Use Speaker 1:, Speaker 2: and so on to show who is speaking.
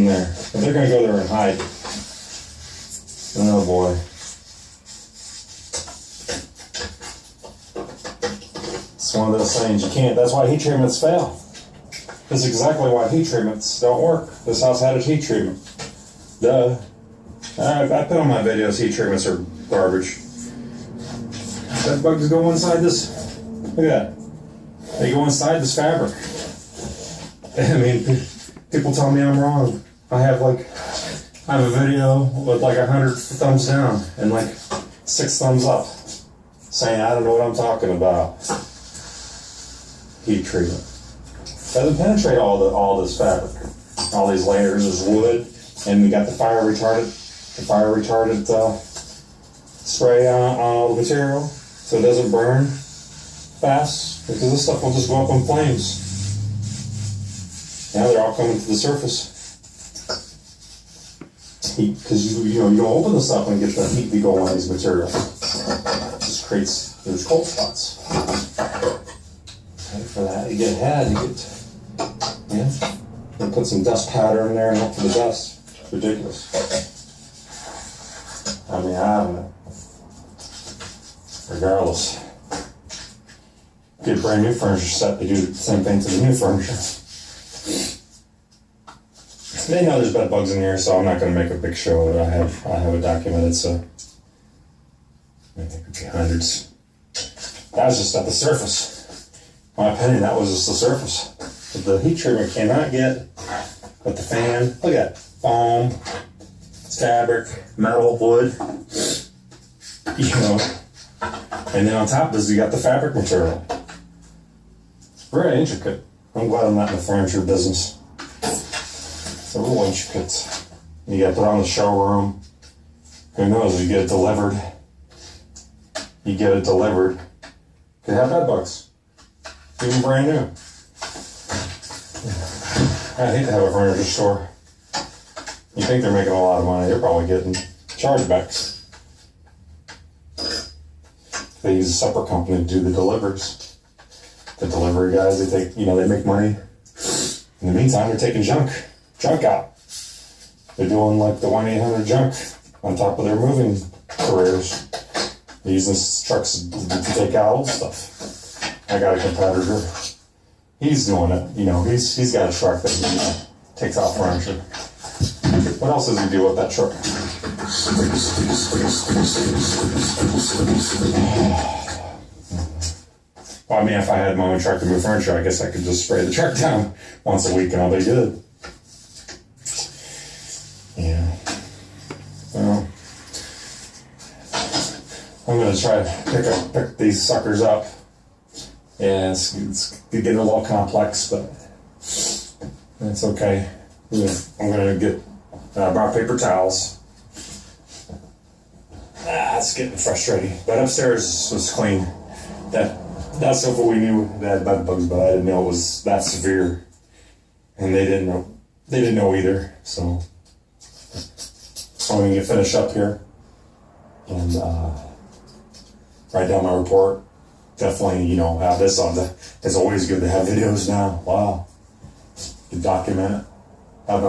Speaker 1: in there. But they're gonna go there and hide. Oh boy. It's one of those things you can't, that's why heat treatments fail. That's exactly why heat treatments don't work. This house had a heat treatment. Duh. I put on my videos, heat treatments are garbage. That bugs go inside this. Look at that. They go inside this fabric. I mean, people tell me I'm wrong. I have a video with like 100 thumbs down and like 6 thumbs up, saying I don't know what I'm talking about. Heat treatment doesn't penetrate all this fabric, all these layers. There's wood, and we got the fire retardant spray on all the material, so it doesn't burn fast, because this stuff will just go up in flames. Now they're all coming to the surface. Heat, because you don't open this up and get the heat to go on these materials. It just creates those cold spots. And for that, you get ahead, you put some dust powder in there and hope for the best. It's ridiculous. I mean, I don't know. Regardless, get a brand new furniture set, they do the same thing to the new furniture. They know there's bed bugs in here, so I'm not going to make a big show of it. I have it documented, so I think it could be hundreds. That was just at the surface. In my opinion, that was just the surface. But the heat treatment cannot get with the fan. Look at that. Foam, fabric, metal, wood. And then on top of this, you got the fabric material. It's very intricate. I'm glad I'm not in the furniture business. It's a real intricate. You got to put on the showroom. Who knows? You get it delivered. Could have bed bugs. Even brand new. I hate to have a furniture store. You think they're making a lot of money? They're probably getting chargebacks. They use a separate company to do the deliveries. The delivery guys, they make money. In the meantime, they're taking junk out. They're doing like the 1-800 junk on top of their moving careers. They're using trucks to take out old stuff. I got a competitor. He's doing it. He's got a truck that he takes out furniture. What else does he do with that truck? Well, I mean, if I had my own truck to move furniture, I guess I could just spray the truck down once a week and I'll be good. Yeah. Well, I'm going to try to pick these suckers up. Yeah, it's getting a little complex, but it's okay. I'm going to get brown paper towels. It's getting frustrating. But upstairs was clean. That's what we knew they had bed bugs, but I didn't know it was that severe. And they didn't know. They didn't know either. So I'm going to finish up here and write down my report. Definitely, have this on. It's always good to have videos now. Wow. You document it. Have it on.